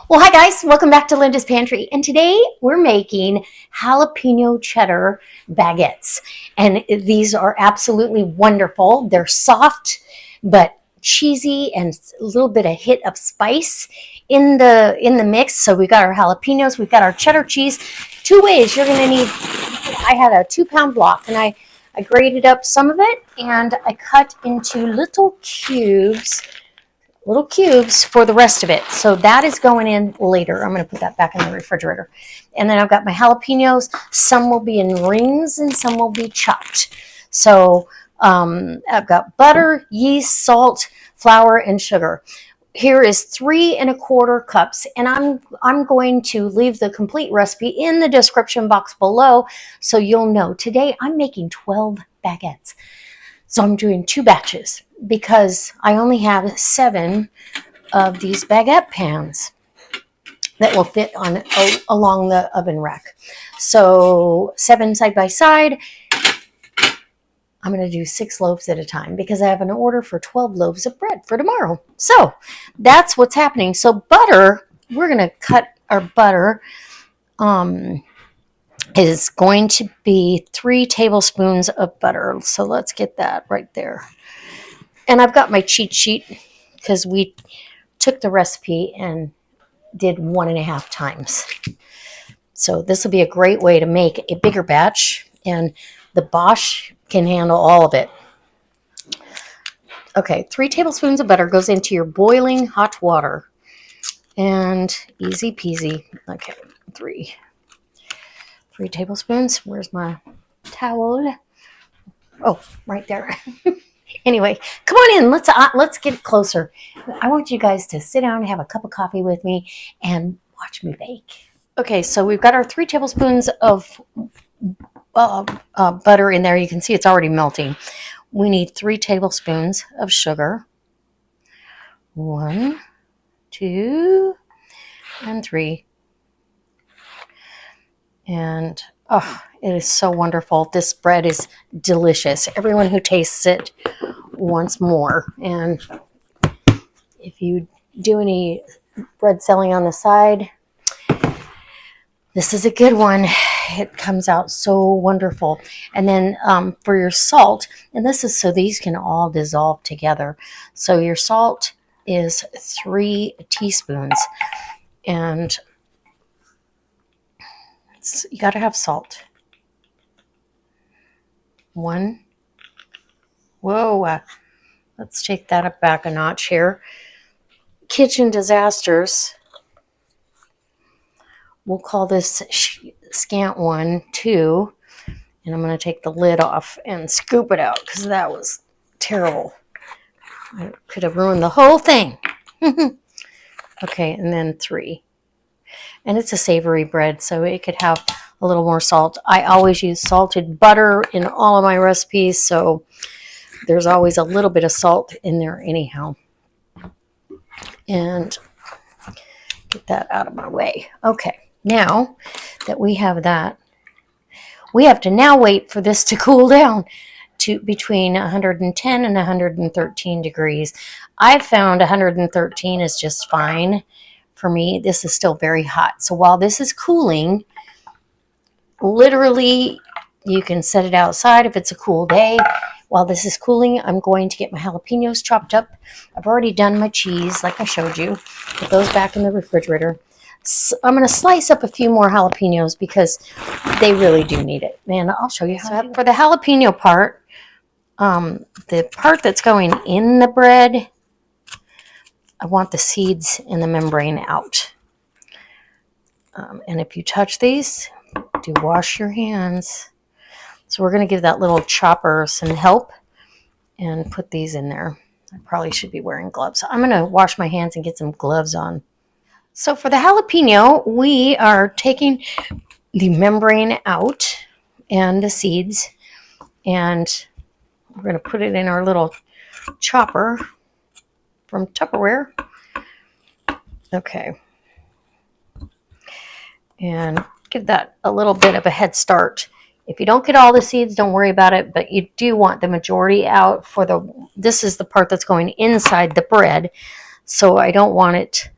Well, hi guys, welcome back to Linda's Pantry. And today we're making jalapeno cheddar baguettes. And these are absolutely wonderful. They're soft, but cheesy and a little bit of hit of spice in the mix. So we've got our jalapenos, we've got our cheddar cheese. Two ways you're going to need. I had a 2-pound block and I grated up some of it and I cut into little cubes for the rest of it. So that is going in later. I'm going to put that back in the refrigerator. And then I've got my jalapenos. Some will be in rings and some will be chopped. So I've got butter, yeast, salt, flour, and sugar. Here is 3 1/4 cups, and I'm going to leave the complete recipe in the description box below so you'll know. Today I'm making 12 baguettes. So I'm doing 2 batches because I only have 7 of these baguette pans that will fit on along the oven rack. So 7 side by side. I'm going to do 6 loaves at a time because I have an order for 12 loaves of bread for tomorrow. So that's what's happening. So butter, we're going to cut our butter. Is going to be 3 tablespoons of butter. So let's get that right there. And I've got my cheat sheet because we took the recipe and did 1.5 times. So this will be a great way to make a bigger batch, and the Bosch can handle all of it. Okay, 3 tablespoons of butter goes into your boiling hot water. And easy peasy. Okay, 3 tablespoons. Where's my towel? Oh, right there. Anyway, come on in. Let's get closer. I want you guys to sit down and have a cup of coffee with me and watch me bake. Okay, so we've got our 3 tablespoons of butter in there. You can see it's already melting. We need 3 tablespoons of sugar. 1, 2, and 3. And oh, it is so wonderful. This bread is delicious. Everyone who tastes it wants more. And if you do any bread selling on the side, this is a good one. It comes out so wonderful. And then for your salt, and this is so these can all dissolve together. So your salt is 3 teaspoons. And you got to have salt. 1. Whoa. Let's take that up back a notch here. Kitchen disasters. We'll call this scant 1, 2. And I'm going to take the lid off and scoop it out because that was terrible. I could have ruined the whole thing. Okay, and then 3. And it's a savory bread, so it could have a little more salt. I always use salted butter in all of my recipes, so there's always a little bit of salt in there anyhow. And get that out of my way. Okay, now that we have that, we have to now wait for this to cool down to between 110 and 113 degrees. I found 113 is just fine. For me, this is still very hot. So while this is cooling, literally, you can set it outside if it's a cool day. While this is cooling, I'm going to get my jalapenos chopped up. I've already done my cheese, like I showed you. Put those back in the refrigerator. So I'm going to slice up a few more jalapenos because they really do need it. Man, I'll show you how. So for the jalapeno part, the part that's going in the bread, I want the seeds and the membrane out. And if you touch these, do wash your hands. So we're going to give that little chopper some help and put these in there. I probably should be wearing gloves. I'm going to wash my hands and get some gloves on. So for the jalapeno, we are taking the membrane out and the seeds, and we're going to put it in our little chopper from Tupperware. Okay. And give that a little bit of a head start. If you don't get all the seeds, don't worry about it, but you do want the majority out for this is the part that's going inside the bread. So I don't want it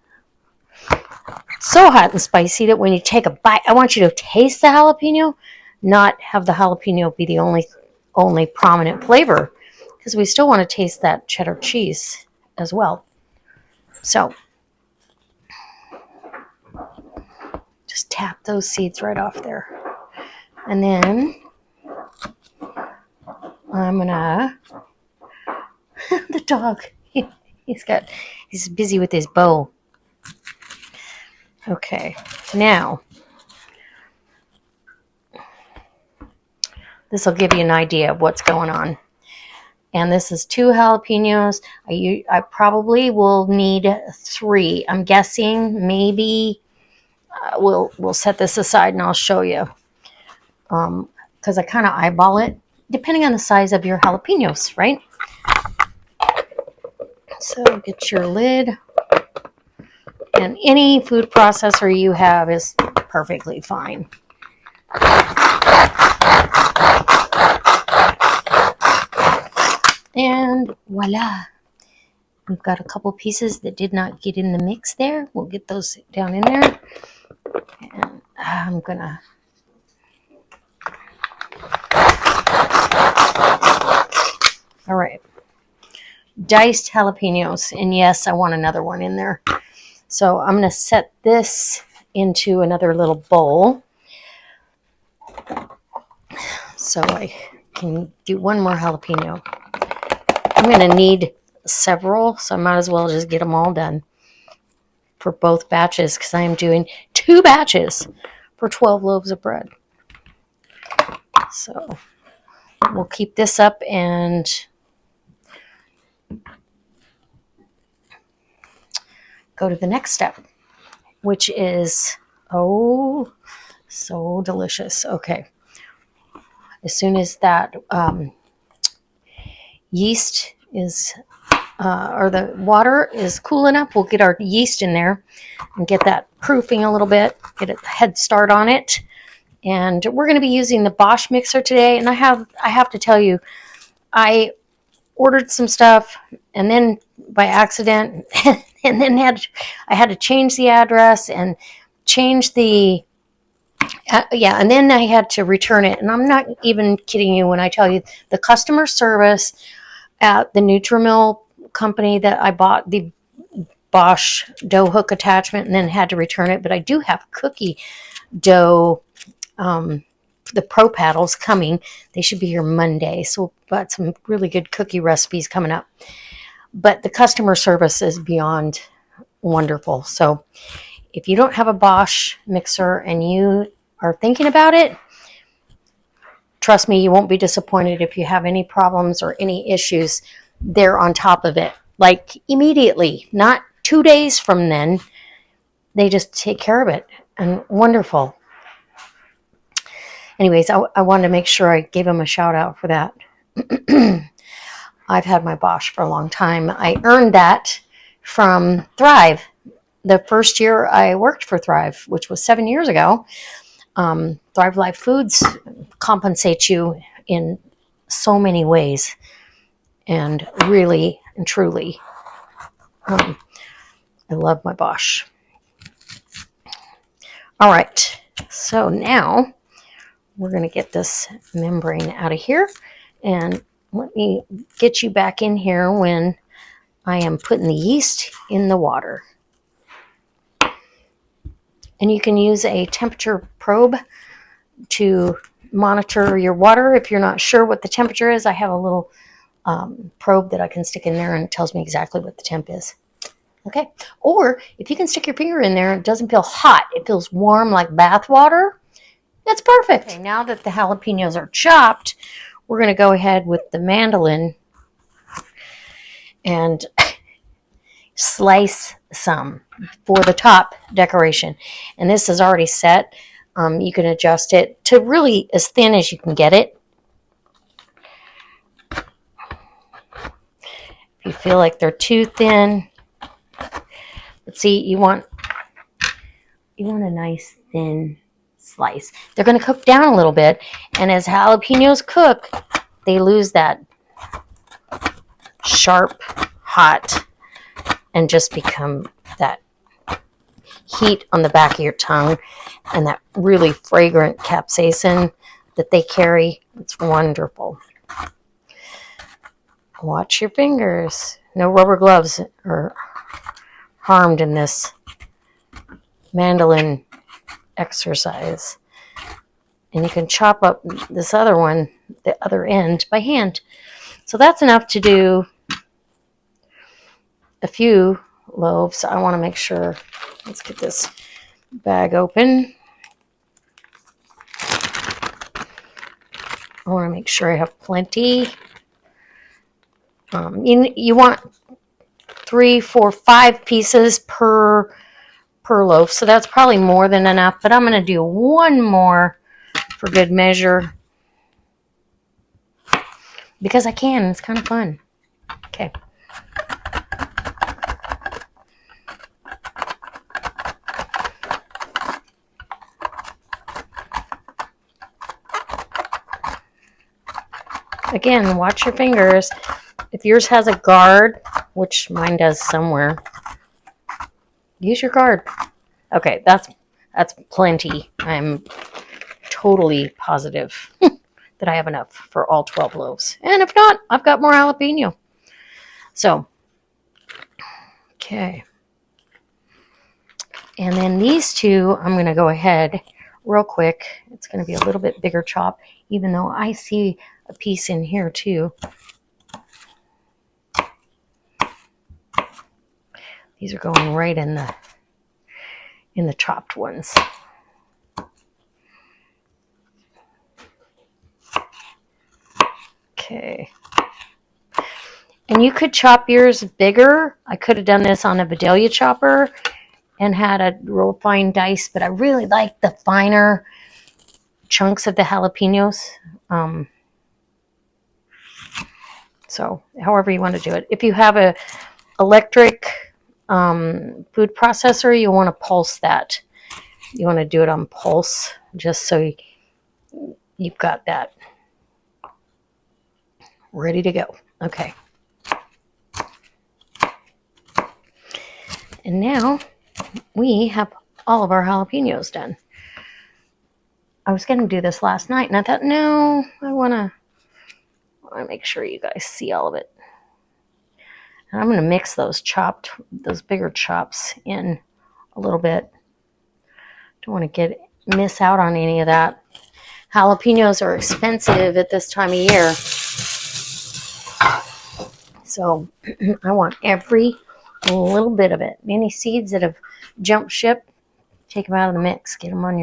so hot and spicy that when you take a bite, I want you to taste the jalapeno, not have the jalapeno be the only prominent flavor, because we still want to taste that cheddar cheese as well. So just tap those seeds right off there. And then I'm gonna, the dog, he's busy with his bow. Okay, now this will give you an idea of what's going on. And this is 2 jalapenos. I probably will need 3. I'm guessing maybe we'll set this aside and I'll show you. Because I kind of eyeball it, depending on the size of your jalapenos, right? So get your lid. And any food processor you have is perfectly fine. And voila, we've got a couple pieces that did not get in the mix there. We'll get those down in there. And I'm gonna, all right, diced jalapenos. And yes, I want another one in there. So I'm gonna set this into another little bowl, so I can do one more jalapeno. I'm going to need several, so I might as well just get them all done for both batches, because I am doing 2 batches for 12 loaves of bread. So we'll keep this up and go to the next step, which is, oh, so delicious. Okay. As soon as that yeast is, or the water is cool enough, we'll get our yeast in there and get that proofing a little bit, get a head start on it. And we're going to be using the Bosch mixer today. And I have to tell you, I ordered some stuff and then by accident, and then I had to change the address and change the, and then I had to return it. And I'm not even kidding you when I tell you the customer service at the Nutrimil company that I bought the Bosch dough hook attachment and then had to return it. But I do have cookie dough, the Pro Paddles coming. They should be here Monday. So we've got some really good cookie recipes coming up. But the customer service is beyond wonderful. So if you don't have a Bosch mixer and you are thinking about it, trust me, you won't be disappointed if you have any problems or any issues. They're on top of it, like immediately, not 2 days from then. They just take care of it, and wonderful. Anyways, I wanted to make sure I gave them a shout out for that. I've had my Bosch for a long time. I earned that from Thrive. The first year I worked for Thrive, which was 7 years ago, Thrive Life Foods compensates you in so many ways, and really and truly, I love my Bosch. All right, so now we're going to get this membrane out of here, and let me get you back in here when I am putting the yeast in the water. And you can use a temperature probe to monitor your water if you're not sure what the temperature is. I have a little probe that I can stick in there and it tells me exactly what the temp is. Okay, or if you can stick your finger in there, it doesn't feel hot, it feels warm like bath water, that's perfect. Okay, now that the jalapenos are chopped, we're going to go ahead with the mandolin and slice some for the top decoration. And this is already set. You can adjust it to really as thin as you can get it. If you feel like they're too thin, let's see, you want a nice thin slice. They're going to cook down a little bit, and as jalapenos cook, they lose that sharp, hot, and just become that heat on the back of your tongue and that really fragrant capsaicin that they carry. It's wonderful. Watch your fingers. No rubber gloves are harmed in this mandolin exercise. And you can chop up this other one, the other end, by hand. So that's enough to do a few loaves. I want to make sure, let's get this bag open. I want to make sure I have plenty. You want 3, 4, 5 pieces per loaf, so that's probably more than enough, but I'm going to do one more for good measure because I can. It's kind of fun. Okay. Again, watch your fingers. If yours has a guard, which mine does somewhere, use your guard. Okay, that's plenty. I'm totally positive that I have enough for all 12 loaves. And if not, I've got more jalapeno. So, okay. And then these two, I'm going to go ahead real quick. It's going to be a little bit bigger chop, even though I see a piece in here too. These are going right in the chopped ones. Okay. And you could chop yours bigger. I could have done this on a Vidalia chopper and had a real fine dice, but I really like the finer chunks of the jalapenos. So however you want to do it. If you have a electric food processor, you want to pulse that. You want to do it on pulse just so you've got that ready to go. Okay. And now we have all of our jalapenos done. I was going to do this last night and I thought, no, I want to make sure you guys see all of it. And I'm going to mix those bigger chops in a little bit. Don't want to miss out on any of that. Jalapenos are expensive at this time of year. So I want every little bit of it. Any seeds that have jumped ship, take them out of the mix. Get them on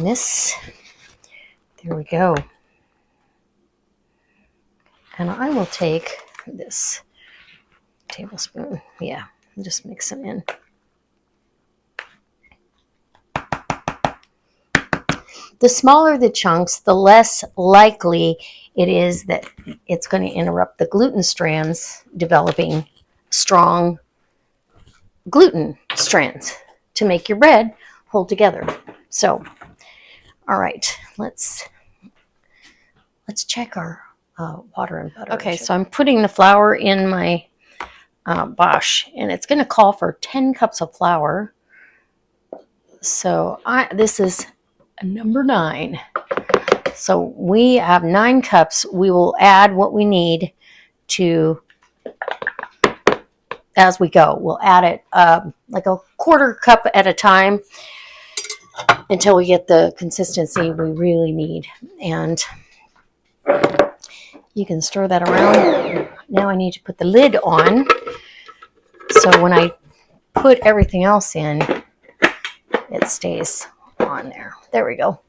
this. There we go. And I will take this tablespoon. Yeah, just mix them in. The smaller the chunks, the less likely it is that it's going to interrupt the gluten strands developing strong gluten strands to make your bread hold together. So, all right, let's check our water and butter. Okay, so I'm putting the flour in my Bosch, and it's going to call for 10 cups of flour. So this is number 9. So we have 9 cups. We will add what we need to as we go. We'll add it like a quarter cup at a time until we get the consistency we really need. And you can stir that around. Now I need to put the lid on. So when I put everything else in, it stays on there. There we go.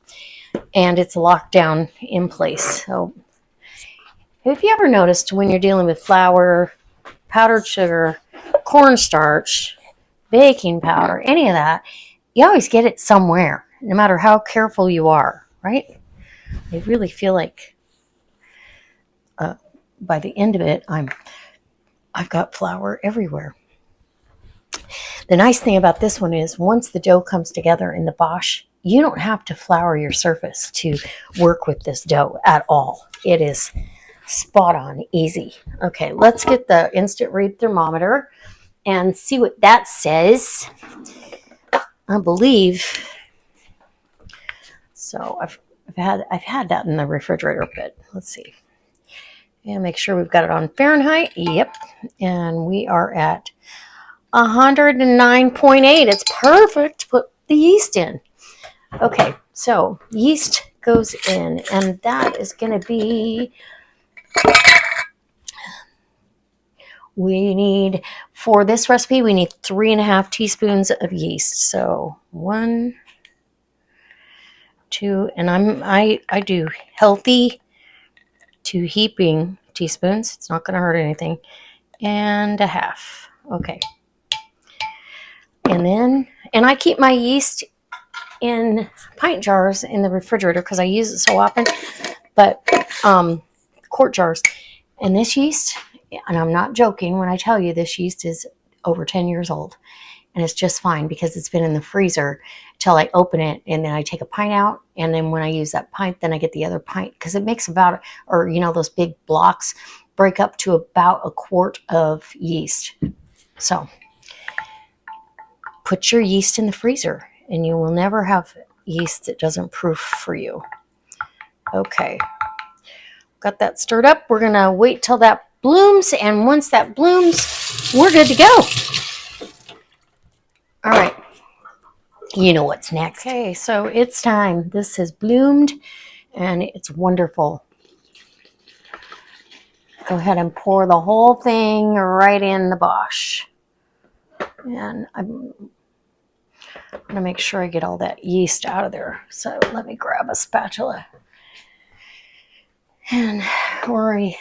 And it's locked down in place. So if you ever noticed when you're dealing with flour, powdered sugar, cornstarch, baking powder, any of that, you always get it somewhere, no matter how careful you are, right? I really feel like by the end of it, I've got flour everywhere. The nice thing about this one is once the dough comes together in the Bosch, you don't have to flour your surface to work with this dough at all. It is spot on, easy. Okay, let's get the instant read thermometer and see what that says. I believe so. I've had that in the refrigerator, but let's see. And make sure we've got it on Fahrenheit. Yep. And we are at 109.8. It's perfect to put the yeast in. Okay, so yeast goes in, and that is going to be, we need, for this recipe, we need 3.5 teaspoons of yeast. So 1, 2, and I do healthy to heaping teaspoons. It's not going to hurt anything. And 1/2. Okay. And I keep my yeast in pint jars in the refrigerator because I use it so often, but quart jars. And this yeast, and I'm not joking when I tell you this yeast is over 10 years old, and it's just fine because it's been in the freezer till I open it, and then I take a pint out, and then when I use that pint, then I get the other pint, because it makes about, or those big blocks break up to about a quart of yeast. So put your yeast in the freezer, and you will never have yeast that doesn't proof for you. Okay, got that stirred up. We're gonna wait till that blooms, and once that blooms, we're good to go. All right, you know what's next. Okay, so it's time. This has bloomed, and it's wonderful. Go ahead and pour the whole thing right in the Bosch. And I'm going to make sure I get all that yeast out of there. So let me grab a spatula. And worry.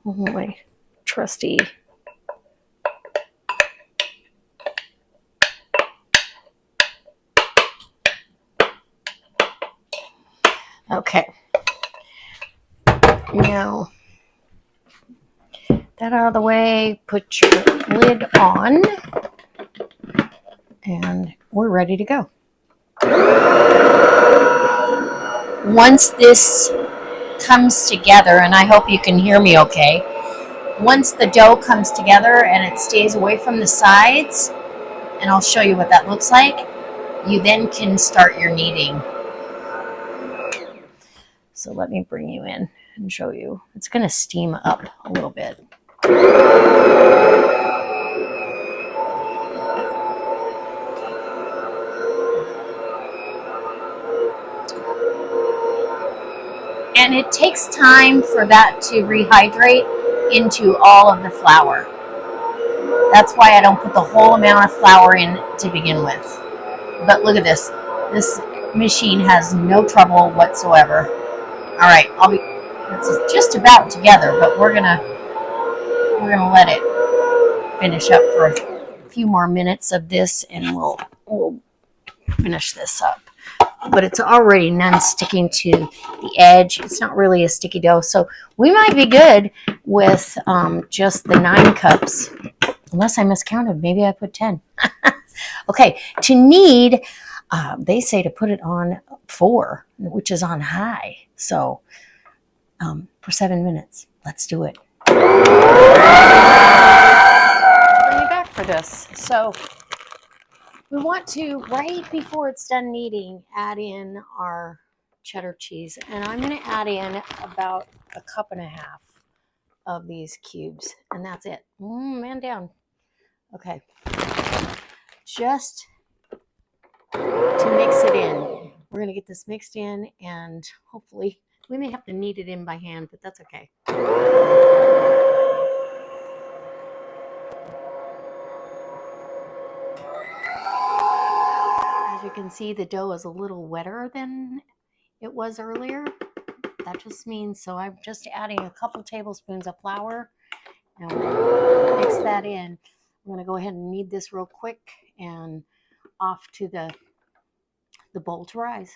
My trusty. Okay. Now, that out of the way, put your lid on, and we're ready to go. Once this comes together, and I hope you can hear me okay, once the dough comes together and it stays away from the sides, and I'll show you what that looks like, you then can start your kneading. So let me bring you in and show you. It's going to steam up a little bit. And it takes time for that to rehydrate into all of the flour. That's why I don't put the whole amount of flour in to begin with. But look at this. This machine has no trouble whatsoever. All right, it's just about together, but we're gonna let it finish up for a few more minutes of this, and we'll finish this up. But it's already non-sticking to the edge. It's not really a sticky dough, so we might be good with just the 9 cups, unless I miscounted. Maybe I put 10. Okay, to knead, they say to put it on 4, which is on high. So for 7 minutes, let's do it. Bring you back for this. So we want to, right before it's done kneading, add in our cheddar cheese. And I'm going to add in about 1.5 cups of these cubes. And that's it. Man down. Okay. Just to mix it in. We're going to get this mixed in, and hopefully we may have to knead it in by hand, but that's okay. As you can see, the dough is a little wetter than it was earlier. That just means, so I'm just adding a couple tablespoons of flour, and we'll mix that in. I'm going to go ahead and knead this real quick, and off to the bowl to rise.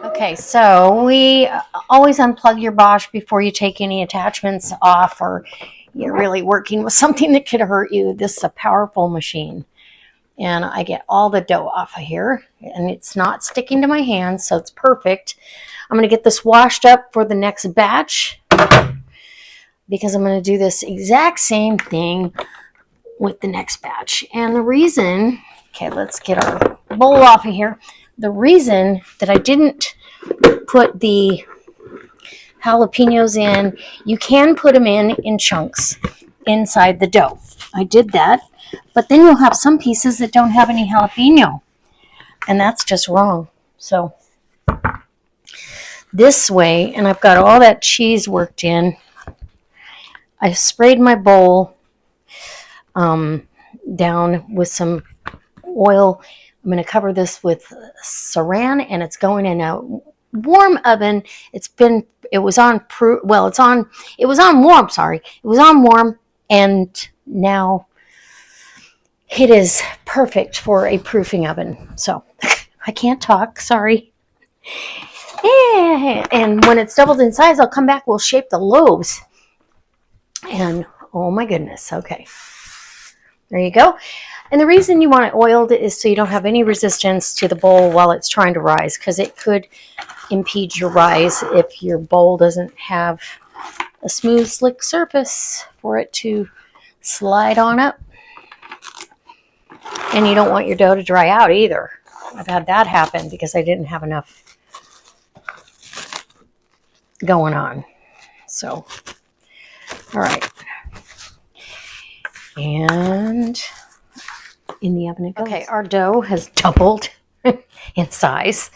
Okay, so we always unplug your Bosch before you take any attachments off, or you're really working with something that could hurt you. This is a powerful machine. and I get all the dough off of here, and it's not sticking to my hands, so it's perfect. I'm going to get this washed up for the next batch because I'm going to do this exact same thing with the next batch. And the reason, okay, let's get our bowl off of here. The reason that I didn't put the jalapenos in, you can put them in chunks inside the dough. I did that, but then you'll have some pieces that don't have any jalapeno, and that's just wrong. So this way, and I've got all that cheese worked in. I sprayed my bowl down with some oil. I'm going to cover this with saran, and it's going in a warm oven. It was on warm, and now it is perfect for a proofing oven. So I can't talk, sorry. And when it's doubled in size, I'll come back, we'll shape the loaves. And oh my goodness, okay. There you go. And the reason you want it oiled is so you don't have any resistance to the bowl while it's trying to rise, because it could impede your rise if your bowl doesn't have a smooth, slick surface for it to slide on up. And you don't want your dough to dry out either. I've had that happen because I didn't have enough going on. So, all right. And in the oven it goes. Okay, our dough has doubled in size.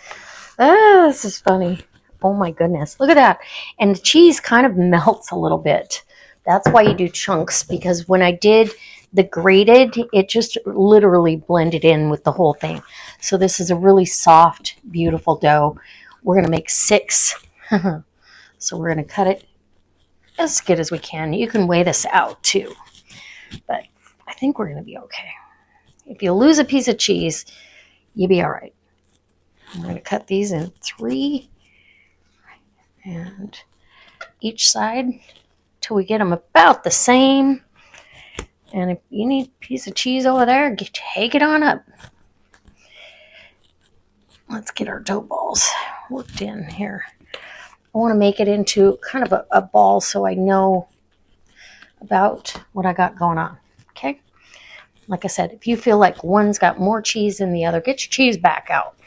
Oh, this is funny. Oh my goodness, look at that. And the cheese kind of melts a little bit. That's why you do chunks, because when I did the grated, it just literally blended in with the whole thing. So this is a really soft, beautiful dough. We're going to make 6. So we're going to cut it as good as we can. You can weigh this out too, but I think we're going to be okay. If you lose a piece of cheese, you'll be all right. I'm going to cut these in 3 and each side till we get them about the same. And if you need a piece of cheese over there, take it on up. Let's get our dough balls worked in here. I want to make it into kind of a ball so I know about what I got going on. Okay? Like I said, if you feel like one's got more cheese than the other, get your cheese back out.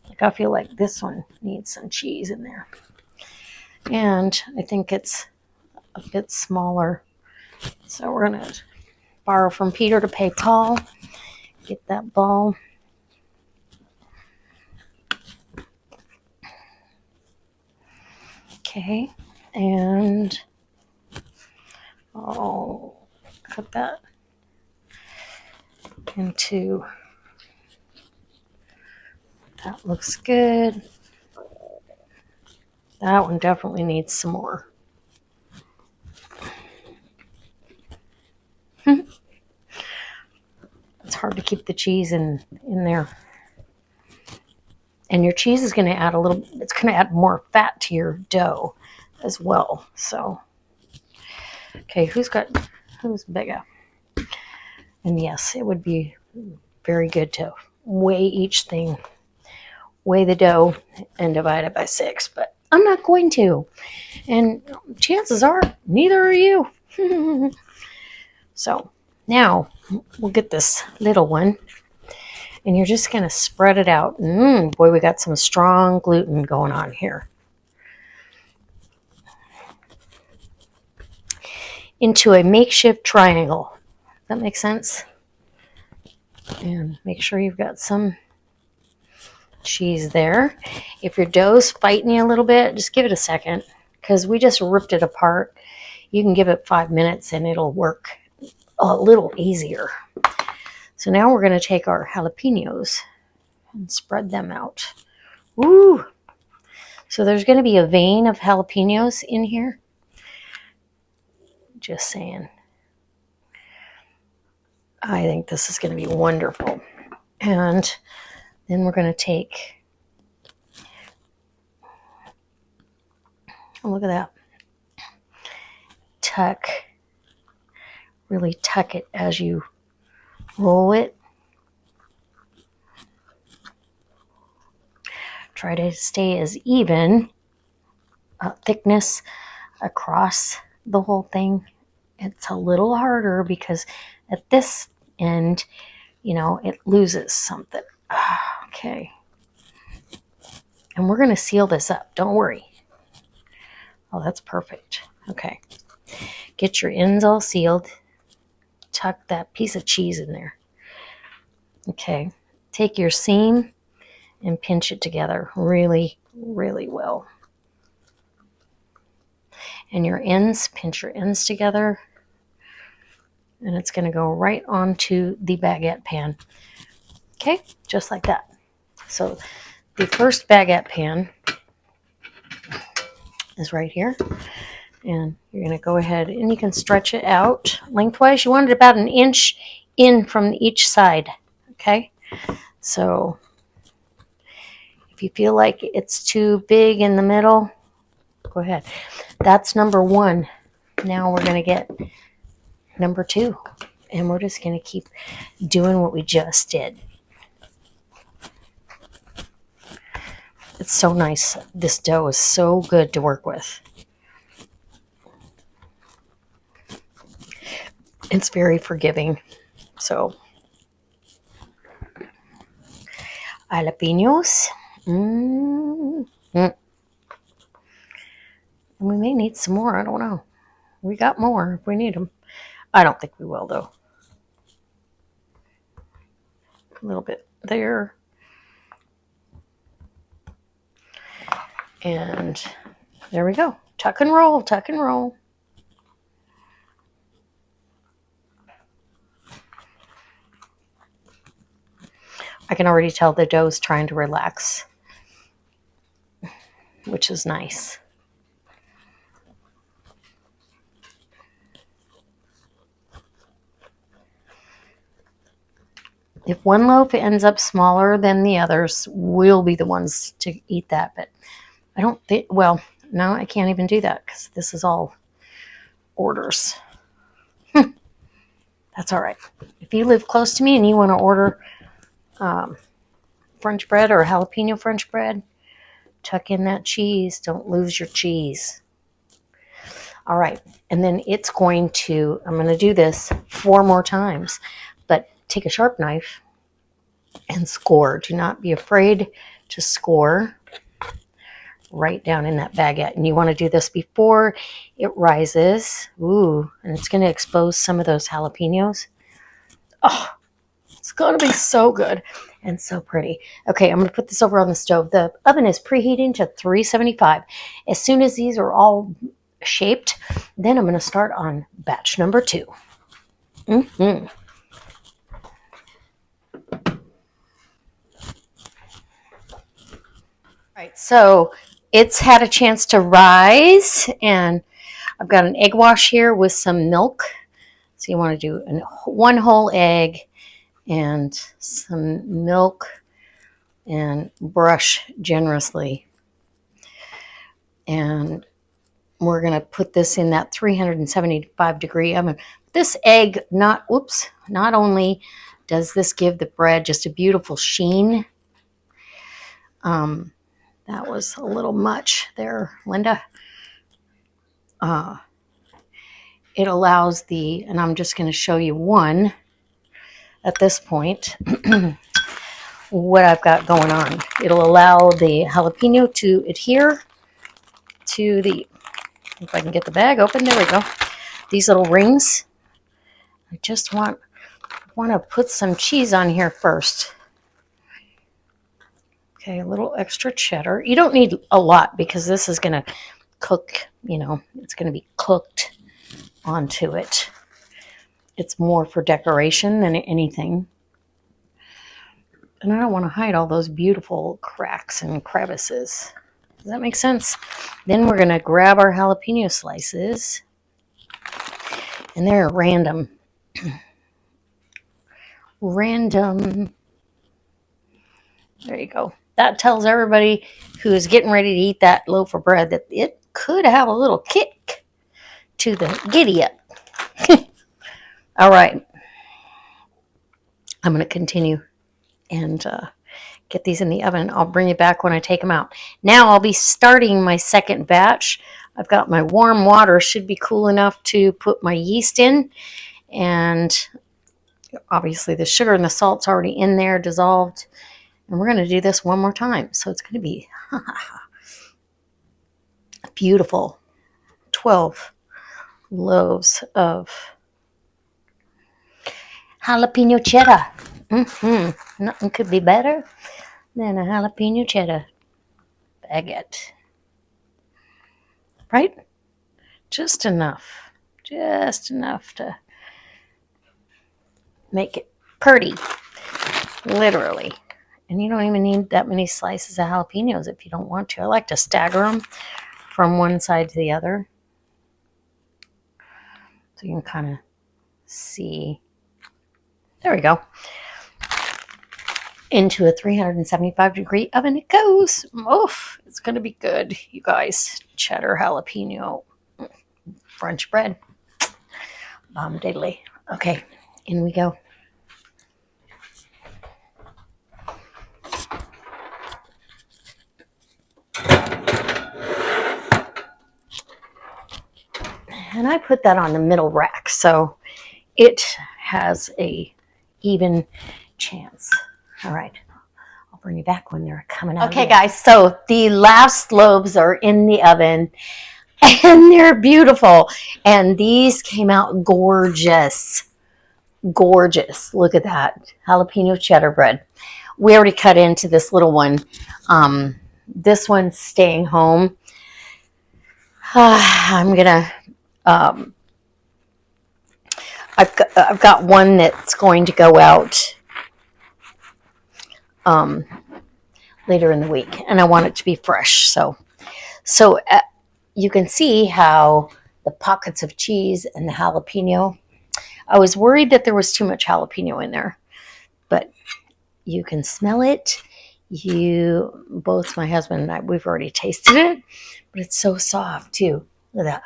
Like I feel like this one needs some cheese in there. And I think it's a bit smaller. So we're going to borrow from Peter to pay Paul. Get that ball. Okay. And I'll cut that into, that looks good. That one definitely needs some more. It's hard to keep the cheese in there. And your cheese is going to add it's going to add more fat to your dough as well. So, okay, who's bigger? And yes, it would be very good to weigh each thing, weigh the dough and divide it by 6, but I'm not going to. And chances are neither are you. So now we'll get this little one, and you're just going to spread it out. Boy, we got some strong gluten going on here. Into a makeshift triangle. That makes sense? And make sure you've got some cheese there. If your dough's fighting you a little bit, just give it a second, because we just ripped it apart. You can give it 5 minutes and it'll work a little easier. So now we're going to take our jalapenos and spread them out. Ooh! So there's going to be a vein of jalapenos in here. Just saying. I think this is going to be wonderful. And then we're going to take, oh, look at that. Really tuck it as you roll it. Try to stay as even thickness across the whole thing. It's a little harder because at this end, you know, it loses something. Okay. And we're going to seal this up. Don't worry. Oh, that's perfect. Okay. Get your ends all sealed. Tuck that piece of cheese in there. Okay. Take your seam and pinch it together really, really well. And your ends, pinch your ends together. And it's going to go right onto the baguette pan. Okay, just like that. So the first baguette pan is right here. And you're going to go ahead and you can stretch it out lengthwise. You want it about 1 inch in from each side. Okay, so if you feel like it's too big in the middle, go ahead. That's number 1. Now we're going to get number 2. And we're just going to keep doing what we just did. It's so nice. This dough is so good to work with. It's very forgiving. So, jalapenos. And we may need some more. I don't know. We got more if we need them. I don't think we will, though. A little bit there. And there we go. Tuck and roll, tuck and roll. I can already tell the dough's trying to relax, which is nice. If one loaf ends up smaller than the others, we'll be the ones to eat that. But I don't think, well, no, I can't even do that because this is all orders. That's all right. If you live close to me and you want to order French bread or jalapeno French bread, tuck in that cheese. Don't lose your cheese. All right. And then it's going to, I'm going to do this 4 more times. But take a sharp knife and score. Do not be afraid to score right down in that baguette. And you want to do this before it rises. Ooh, and it's going to expose some of those jalapenos. Oh, it's going to be so good and so pretty. Okay, I'm going to put this over on the stove. The oven is preheating to 375. As soon as these are all shaped, then I'm going to start on batch number 2. All right, so it's had a chance to rise, and I've got an egg wash here with some milk. So you want to do 1 whole egg and some milk and brush generously. And we're going to put this in that 375 degree oven. This egg, not only does this give the bread just a beautiful sheen. That was a little much there, Linda. It allows and I'm just going to show you one at this point, what I've got going on. It'll allow the jalapeno to adhere to if I can get the bag open, there we go. These little rings. I just want to put some cheese on here first. Okay, a little extra cheddar. You don't need a lot because this is going to cook, it's going to be cooked onto it. It's more for decoration than anything. And I don't want to hide all those beautiful cracks and crevices. Does that make sense? Then we're going to grab our jalapeno slices. And they're random. Random. There you go. That tells everybody who is getting ready to eat that loaf of bread that it could have a little kick to the giddy up. All right. I'm going to continue and get these in the oven. I'll bring you back when I take them out. Now I'll be starting my second batch. I've got my warm water, should be cool enough to put my yeast in. And obviously the sugar and the salt's already in there, dissolved. And we're going to do this one more time. So it's going to be beautiful. 12 loaves of jalapeno cheddar. Nothing could be better than a jalapeno cheddar baguette. Right? Just enough to make it pretty, literally. And you don't even need that many slices of jalapenos if you don't want to. I like to stagger them from one side to the other, so you can kind of see. There we go. Into a 375-degree oven it goes. Oof, it's going to be good, you guys. Cheddar jalapeno French bread. Bomb diddly. Okay, in we go. And I put that on the middle rack, so it has a even chance. All right, I'll bring you back when they're coming out. Okay, guys, so the last loaves are in the oven, and they're beautiful. And these came out gorgeous. Gorgeous. Look at that. Jalapeno cheddar bread. We already cut into this little one. This one's staying home. I'm gonna I've got one that's going to go out later in the week, and I want it to be fresh. So you can see how the pockets of cheese and the jalapeno. I was worried that there was too much jalapeno in there, but you can smell it. Both my husband and I, we've already tasted it, but it's so soft too. Look at that.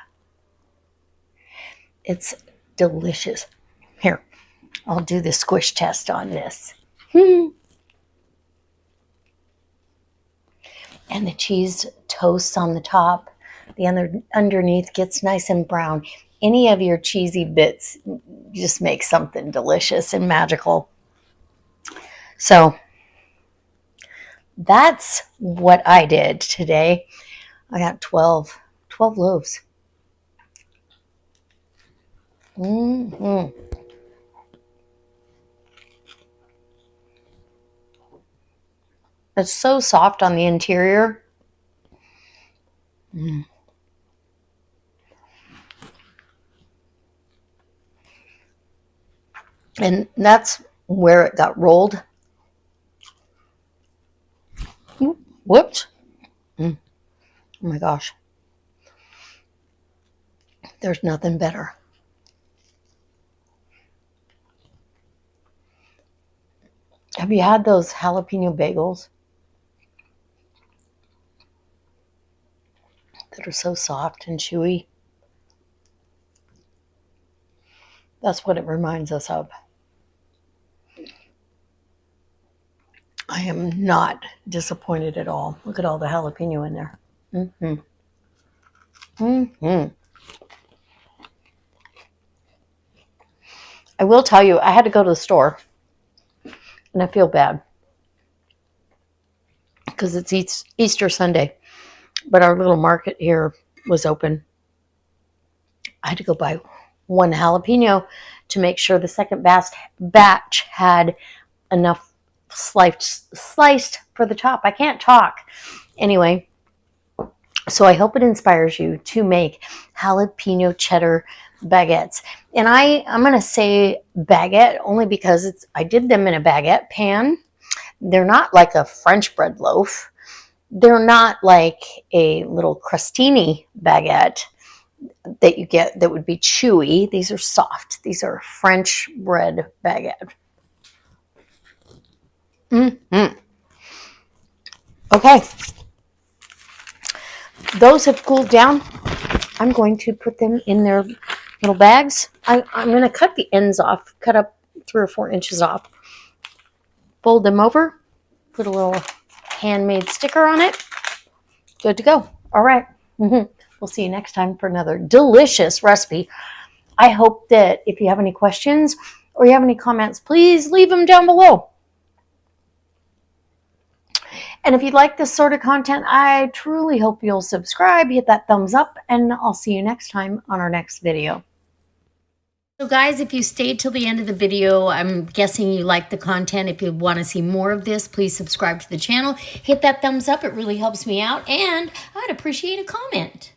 It's delicious. Here, I'll do the squish test on this. And the cheese toasts on the top. The underneath gets nice and brown. Any of your cheesy bits just make something delicious and magical. So that's what I did today. I got 12 loaves. It's so soft on the interior. And that's where it got rolled. Whoops. Oh my gosh. There's nothing better. Have you had those jalapeno bagels that are so soft and chewy? That's what it reminds us of. I am not disappointed at all. Look at all the jalapeno in there. I will tell you, I had to go to the store, and I feel bad because it's Easter Sunday, but our little market here was open. I had to go buy one jalapeno to make sure the second batch had enough sliced for the top. I can't talk. Anyway, so I hope it inspires you to make jalapeno cheddar baguettes. And I'm going to say baguette only because I did them in a baguette pan. They're not like a French bread loaf. They're not like a little crostini baguette that you get that would be chewy. These are soft. These are French bread baguette. Okay. Those have cooled down. I'm going to put them in their little bags. I'm going to cut the ends off, cut up 3 or 4 inches off, fold them over, Put a little handmade sticker on it. Good to go. All right. We'll see you next time for another delicious recipe. I hope that if you have any questions or you have any comments, please leave them down below. And if you'd like this sort of content, I truly hope you'll subscribe, hit that thumbs up, and I'll see you next time on our next video. So guys, if you stayed till the end of the video, I'm guessing you like the content. If you want to see more of this, please subscribe to the channel. Hit that thumbs up. It really helps me out, and I'd appreciate a comment.